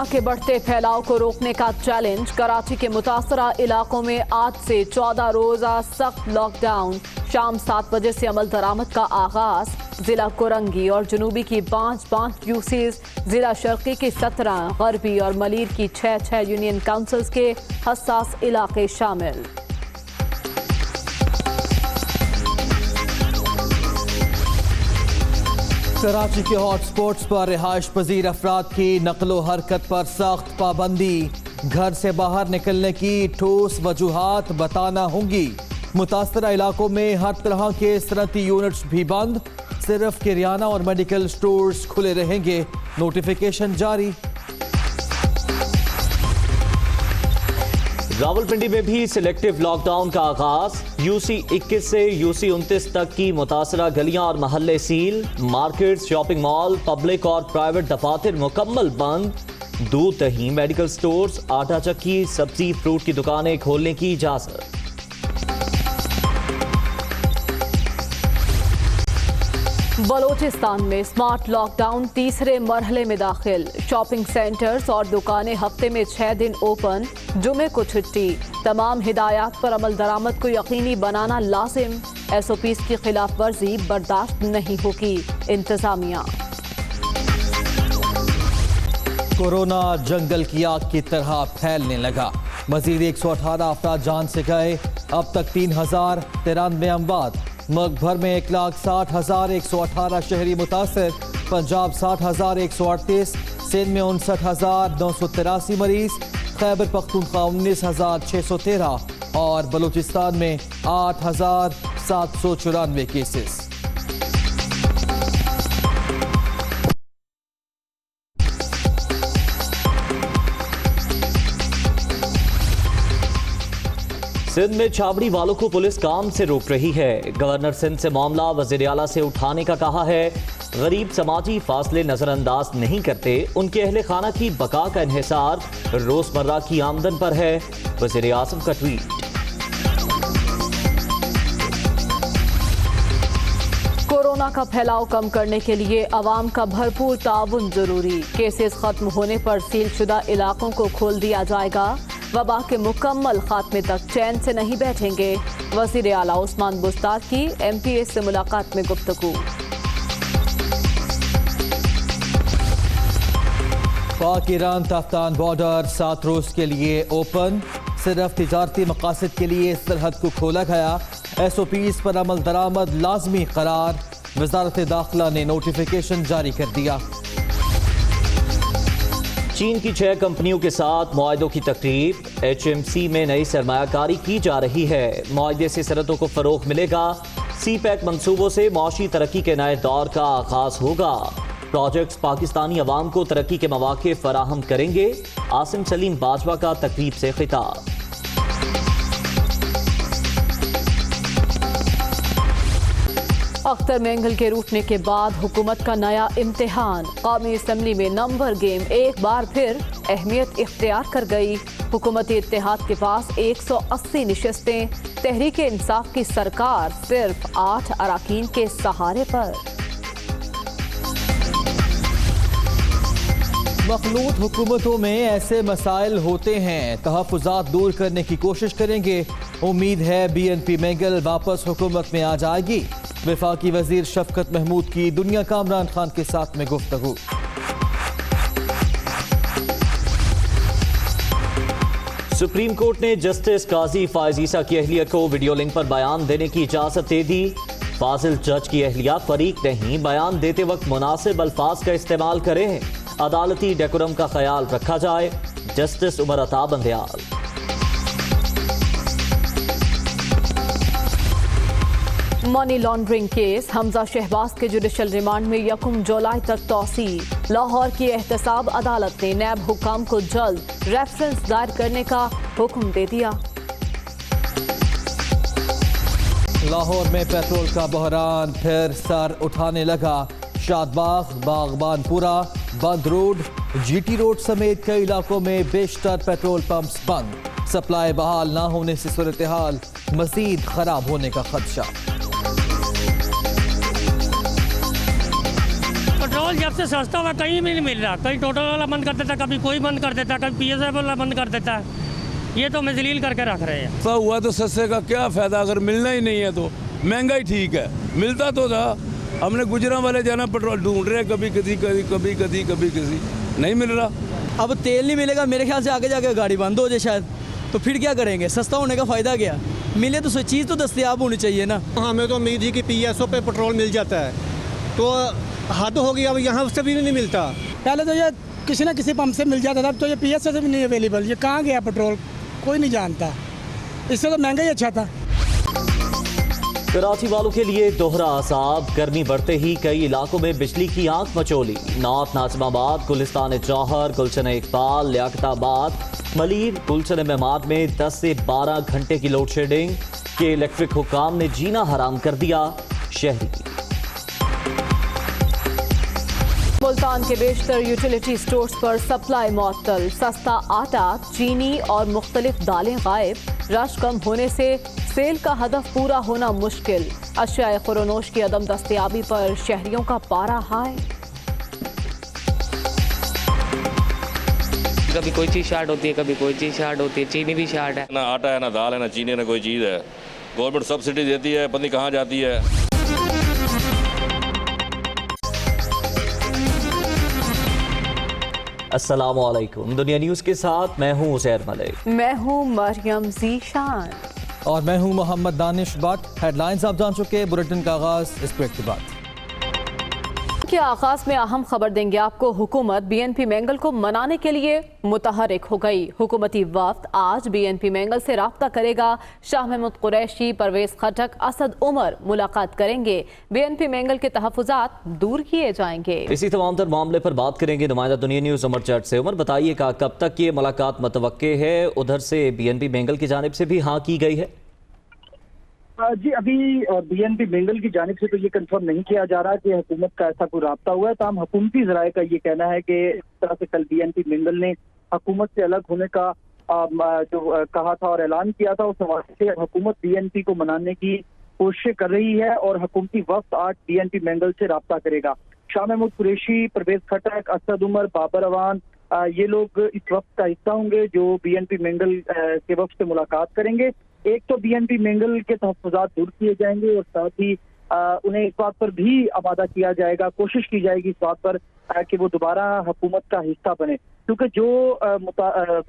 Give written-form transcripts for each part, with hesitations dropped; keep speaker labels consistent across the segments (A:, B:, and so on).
A: Corona के बढ़ते फैलाव को रोकने का चैलेंज। कराची के मुतासरा इलाकों में आज से 14 रोजा सख्त लॉकडाउन। शाम 7 बजे से अमल दरामद का आगाज। जिला कोरंगी और जनूबी की 5 यूसीज, जिला शर्की की 17, गरबी और मलीर की 6 यूनियन काउंसिल्स के हसास इलाके शामिल।
B: कराची के हॉटस्पॉट्स पर रिहाइश पजीर अफराद की नकलो हरकत पर सख्त पाबंदी। घर से बाहर निकलने की ठोस वजूहात बताना होंगी। मुतासरा इलाकों में हर तरह के सनती यूनिट्स भी बंद। सिर्फ किरियाना और मेडिकल स्टोर्स खुले रहेंगे। नोटिफिकेशन जारी।
C: रावलपिंडी में भी सिलेक्टिव लॉकडाउन का आगाज। यूसी 21 से यूसी 29 तक की मुतासरा गलियां और महल्ले सील। मार्केट्स, शॉपिंग मॉल, पब्लिक और प्राइवेट दफातर मुकम्मल बंद। दूध, दही, मेडिकल स्टोर्स, आटा चक्की, सब्जी फ्रूट की दुकानें खोलने की इजाजत।
A: बलोचिस्तान में स्मार्ट लॉकडाउन तीसरे मरहले में दाखिल। शॉपिंग सेंटर्स और दुकानें हफ्ते में 6 दिन ओपन, जुमे को छुट्टी। तमाम हिदायत पर अमल दरामद को यकीनी बनाना लाजिम। SOPs की खिलाफ वर्जी बर्दाश्त नहीं होगी। इंतजामिया।
B: कोरोना जंगल की आग की तरह फैलने लगा। मजीद 118 अफराद जान से गए। अब तक 3093 अमवात। मुल्क भर में 1,60,118 शहरी मुतासर। पंजाब 60,138, सिंध में 59,983 मरीज, खैबर पख्तूनख्वा 19,613 और बलूचिस्तान में 8,794 केसेस।
C: सिंध में छाबड़ी वालों को पुलिस काम से रोक रही है। गवर्नर सिंध से मामला वज़ीर आला से उठाने का कहा है। गरीब समाजी फासले नजरअंदाज नहीं करते। उनके अहले खाना की बका का इन्हिसार रोजमर्रा की आमदन पर है। वज़ीर आज़म का ट्वीट।
A: कोरोना का फैलाव कम करने के लिए अवाम का भरपूर ताउन जरूरी। केसेस खत्म होने पर सीलशुदा इलाकों को खोल दिया जाएगा। वबा के मुकम्मल खात्मे तक चैन से नहीं बैठेंगे। वज़ीर आला उस्मान बुस्तार की MPA से मुलाकात में गुफ्तगू।
B: पाक ईरान तफ्तान बॉर्डर 7 रोज के लिए ओपन। सिर्फ तिजारती मकासद के लिए सरहद को खोला गया। SOPs पर अमल दरामद लाजमी करार। वजारत दाखिला ने नोटिफिकेशन जारी कर दिया।
C: चीन की 6 कंपनियों के साथ मुआहदों की तकरीब। HMC में नई सरमायाकारी की जा रही है। मुआहदे से सनतों को फरोग मिलेगा। CPEC मंसूबों से मौशी तरक्की के नए दौर का आगाज होगा। प्रोजेक्ट्स पाकिस्तानी अवाम को तरक्की के मौके फराहम करेंगे। आसिम सलीम बाजवा का तकरीब से खिताब।
A: अख्तर मेंगल के रूठने के बाद हुकूमत का नया इम्तिहान। कौमी असम्बली में नंबर गेम एक बार फिर अहमियत इख्तियार कर गई। हुकूमती इत्तेहाद के पास 180 नशस्तें। तहरीक इंसाफ की सरकार सिर्फ 8 अराकीन के सहारे पर।
B: मखलूत हुकूमतों में ऐसे मसाइल होते हैं। तहफ़्फ़ुज़ात दूर करने की कोशिश करेंगे। उम्मीद है BNP मेंगल वापस हुकूमत में आ जाएगी। वफाकी वजीर शफकत महमूद की दुनिया का इमरान खान के साथ में गुफ्तगू।
C: सुप्रीम कोर्ट ने जस्टिस काजी फायज ईसा की अहलिया को वीडियो लिंक पर बयान देने की इजाजत दे दी। फाजिल जज की अहलिया फरीक नहीं, बयान देते वक्त मुनासिब अल्फाज का इस्तेमाल करें। अदालती डेकोरम का ख्याल रखा जाए। Justice Umar Ata Bandial.
A: Money laundering case. Hamza Shahbaz के जुडिशल रिमांड में 1 जुलाई तक तौसी। लाहौर की एहतसाब अदालत ने नैब हुकाम को जल्द रेफरेंस दायर करने का हुक्म दे दिया।
B: लाहौर में पेट्रोल का बहरान फिर सर उठाने लगा। शादबाग, बागबानपुरा, बंद रोड, GT रोड समेत कई इलाकों में बेशतर पेट्रोल पंप्स बंद। सप्लाई बहाल न होने से सूरत हाल मजीद खराब होने का खदशा।
D: पेट्रोल पेट्रोल जब से सस्ता हुआ कहीं भी नहीं मिल रहा, कहीं टोटल वाला बंद कर देता, कभी कोई बंद कर देता, कभी PSF वाला बंद कर देता है। ये तो हमें जलील करके रख रहे हैं।
E: सस्ता हुआ तो सस्ते का क्या फ़ायदा, अगर मिलना ही नहीं है तो महंगाई ठीक है, मिलता तो था। हमने गुजरा वाले जाना पेट्रोल ढूंढ रहे, कभी किसी नहीं मिल रहा।
F: अब तेल नहीं मिलेगा, मेरे ख्याल से आगे जाके गाड़ी बंद हो जाए शायद, तो फिर क्या करेंगे? सस्ता होने का फ़ायदा क्या? मिले तो चीज़ तो दस्तयाब होनी चाहिए ना।
G: हमें तो उम्मीद ही कि PSO पे पेट्रोल मिल जाता है, तो हद हो गई। अब यहाँ से भी नहीं मिलता।
H: पहले तो ये किसी न किसी पंप से मिल जाता था, अब तो ये PSO से भी नहीं अवेलेबल। ये कहाँ गया पेट्रोल, कोई नहीं जानता। इससे तो महंगा ही अच्छा था।
C: कराची वालों के लिए दोहरा असाब, गर्मी बढ़ते ही कई इलाकों में बिजली की आंख मचोली। नॉर्थ नाजिमाबाद, गुलिस्तान जौहर, गुलशन इकबाल, लियाकताबाद, मलीर, गुलशन मेहमाद में 10 से 12 घंटे की लोड शेडिंग के इलेक्ट्रिक हुकाम ने जीना हराम कर दिया शहरी।
A: मुल्तान के बेशतर यूटिलिटी स्टोर्स पर सप्लाई मुअत्तल, सस्ता आटा, चीनी और मुख्तलिफ दालें गायब। रश कम होने से सेल का हदफ पूरा होना मुश्किल। अशियाए खुरोनोश की अदम दस्तयाबी पर शहरियों का पारा हाय।
I: कभी कोई चीज़ शार्ट होती है, कभी कोई चीज़ शार्ट होती है। चीनी भी शार्ट है,
J: ना आटा है, ना दाल है, ना चीनी है, ना कोई चीज़ है। गवर्नमेंट सब्सिडी देती है, पता नहीं कहाँ जाती है।
C: अस्सलाम वालेकुम। दुनिया न्यूज़ के साथ मैं हूँ उज़ैर मलिक।
A: मैं हूँ मरियम ज़ीशान
B: और मैं हूं मोहम्मद दानिश भट्ट। हेडलाइंस आप जान चुके, बुलेटिन का आगाज इस ब्रेक के बाद।
A: के आगाज में अहम खबर देंगे आपको। हुकूमत BNP मैंगल को मनाने के लिए मुतहरिक हो गई। हुकूमती वफ्द आज BNP मैंगल से राब्ता करेगा। शाह महमूद कुरैशी, परवेज खटक, असद उमर मुलाकात करेंगे। BNP मैंगल के तहफ़्फ़ुज़ात दूर किए जाएंगे।
C: इसी तमाम तर मामले पर बात करेंगे नुमाइंदा दुनिया न्यूज़ उमर चट से। उमर, बताइएगा कब तक ये मुलाकात मुतवक्के है? उधर से BNP मैंगल की जानिब से भी हाँ की गई है?
K: जी, अभी BNP मैंगल की जानिब से तो ये कंफर्म नहीं किया जा रहा कि हुकूमत का ऐसा कोई राब्ता हुआ है। ताहम हुकूमती ज़राए का ये कहना है कि इस तरह से कल BNP मैंगल ने हुकूमत से अलग होने का जो कहा था और ऐलान किया था, उस हवाले से हुकूमत BNP को मनाने की कोशिश कर रही है और हुकूमती वफ्द आज BNP मैंगल से राब्ता करेगा। शाह महमूद कुरैशी, परवेज खटक, असद उमर, बाबर अवान, ये लोग इस वक्त का हिस्सा होंगे जो BNP मैंगल के वफ्द से मुलाकात करेंगे। एक तो BNP मैंगल के तहफ़्फ़ुज़ात दूर किए जाएंगे और साथ ही उन्हें इस बात पर भी आमादा किया जाएगा, कोशिश की जाएगी इस बात पर कि वो दोबारा हुकूमत का हिस्सा बने। क्योंकि जो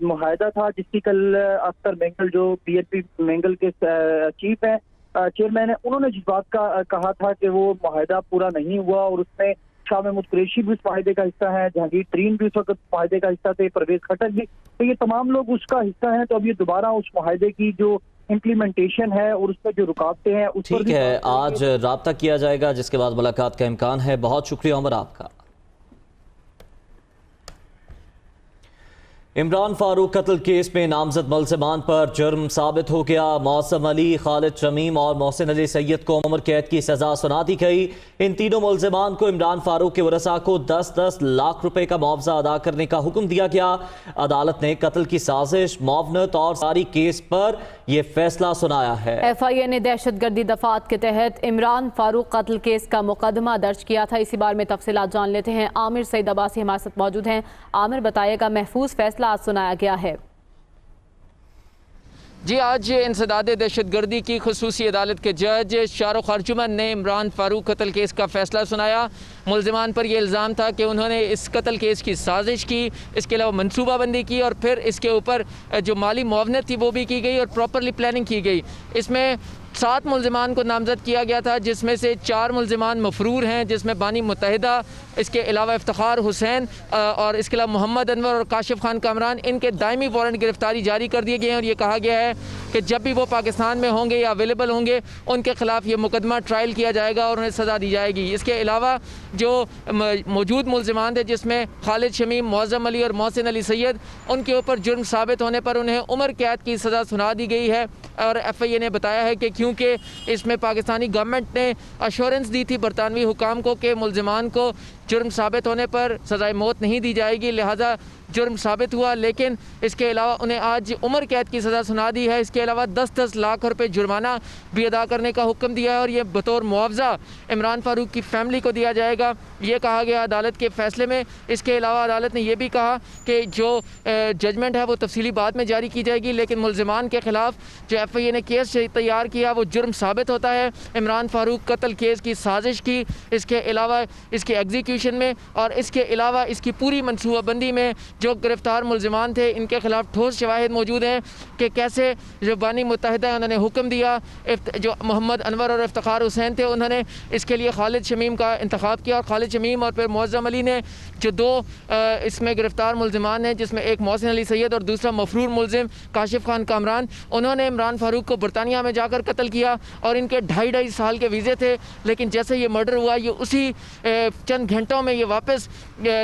K: मुआहदा था जिसकी कल अख्तर मैंगल जो BNP मैंगल के चीफ हैं, चेयरमैन है, उन्होंने जिस बात का कहा था कि वो मुआहदा पूरा नहीं हुआ और उसमें शाह महमूद कुरैशी भी उस माहदे का हिस्सा है, जहांगीर तरीन भी उस वक्त माहदे का हिस्सा थे, परवेज खटक भी, तो ये तमाम लोग उसका हिस्सा हैं। तो अब ये दोबारा उस माहदे की जो इम्प्लीमेंटेशन है और उसमें जो रुकावटें हैं उस पर
C: ठीक है, आज राब्ता किया जाएगा जिसके बाद मुलाकात का इम्कान है। बहुत शुक्रिया उमर आपका। इमरान फारूक कत्ल केस में नामजद मुल्ज़िमान पर जुर्म साबित हो गया। मौसम अली, खालिद शमीम और मोहसिन अली सैयद को उम्र कैद की सजा सुना दी गई। इन तीनों मुल्ज़िमान को इमरान फारूक के वरसा को 10-10 लाख रुपए का मुआवजा अदा करने का हुक्म दिया गया। अदालत ने कत्ल की साजिश, मुआवनत और सारी केस पर यह फैसला सुनाया है।
A: FIA ने दहशतगर्दी दफात के तहत इमरान फारूक कत्ल केस का मुकदमा दर्ज किया था। इसी बारे में तफसीलात जान लेते हैं। आमिर सईद अब्बासी हमारे साथ मौजूद हैं। आमिर, बताइएगा, महफूज फैसला आज सुनाया गया है।
I: जी, आज इंसदाद दहशतगर्दी की खुसूसी अदालत के जज शाहरुख अर्जुमन ने इमरान फारूक कत्ल केस का फैसला सुनाया। मुल्ज़िमान पर यह इल्ज़ाम था कि उन्होंने इस कत्ल केस की साजिश की, इसके अलावा मनसूबाबंदी की और फिर इसके ऊपर जो माली मुआवनत थी वो भी की गई और प्रॉपरली प्लानिंग की गई। इसमें 7 मुल्ज़िमान को नामज़द किया गया था, जिसमें से 4 मुल्ज़िमान मफरूर हैं, जिसमें बानी मुत्तहिदा, इसके अलावा इफ्तिखार हुसैन और इसके अलावा मोहम्मद अनवर और काशिफ खान कामरान, इनके दायमी वारंट गिरफ्तारी जारी कर दिए गए हैं। और ये कहा गया है कि जब भी वो पाकिस्तान में होंगे या अवेलेबल होंगे उनके खिलाफ ये मुकदमा ट्रायल किया जाएगा और उन्हें सज़ा दी जाएगी। इसके अलावा जो मौजूद मुल्ज़िमान थे, जिसमें खालिद शमीम, मौज़म अली और मोहसिन अली सैयद, उनके ऊपर जुर्म साबित होने पर उन्हें उम्र कैद की सज़ा सुना दी गई है। और FIA ने बताया है कि क्योंकि इसमें पाकिस्तानी गवर्नमेंट ने अश्योरेंस दी थी बरतानवी हुकाम को कि मुल्ज़िमान को जुर्म साबित होने पर सज़ाए मौत नहीं दी जाएगी, लिहाजा जुर्म साबित हुआ, लेकिन इसके अलावा उन्हें आज उम्र कैद की सज़ा सुना दी है। इसके अलावा 10-10 लाख रुपए जुर्माना भी अदा करने का हुक्म दिया है और ये बतौर मुआवजा इमरान फारूक की फैमिली को दिया जाएगा, ये कहा गया अदालत के फैसले में। इसके अलावा अदालत ने यह भी कहा कि जो जजमेंट है वो तफसीली बाद में जारी की जाएगी, लेकिन मुल्ज़िमान के ख़िलाफ़ जो FIA ने केस तैयार किया वो जुर्म साबित होता है। इमरान फारूक कत्ल केस की साजिश की, इसके अलावा इसके एग्जीक्यूशन में और इसके अलावा इसकी पूरी मनसूबाबंदी में जो गिरफ्तार मुल्ज़िमान थे इनके ख़िलाफ़ ठोस शवाहिद मौजूद हैं कि कैसे जो बानी मुत्तहिदा है उन्होंने हुक्म दिया, जो मोहम्मद अनवर और इफ्तिखार हुसैन थे उन्होंने इसके लिए खालिद शमीम का इंतखाब किया और खालिद शमीम और फिर मुअज़्ज़म अली ने जो दो इसमें गिरफ्तार मुल्ज़िमान हैं जिसमें एक मोहसिन अली सैयद और दूसरा मफरूर मुल्ज़िम काशिफ खान कामरान, उन्होंने इमरान फारूक को बरतानिया में जाकर कत्ल किया और इनके 2.5 साल के वीज़े थे, लेकिन जैसे ये मर्डर हुआ ये उसी चंद घंटों में ये वापस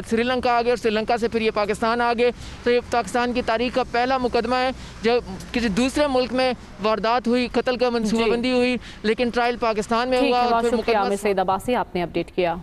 I: श्रीलंका आ गए और श्रीलंका से फिर ये पाकिस्तान आ गए। तो ये पाकिस्तान की तारीख का पहला मुकदमा है जब किसी दूसरे मुल्क में वारदात हुई, कत्ल का मनसूबाबंदी हुई, लेकिन ट्रायल पाकिस्तान में हुआ और फिर मुकदमा।
A: आपने अपडेट किया।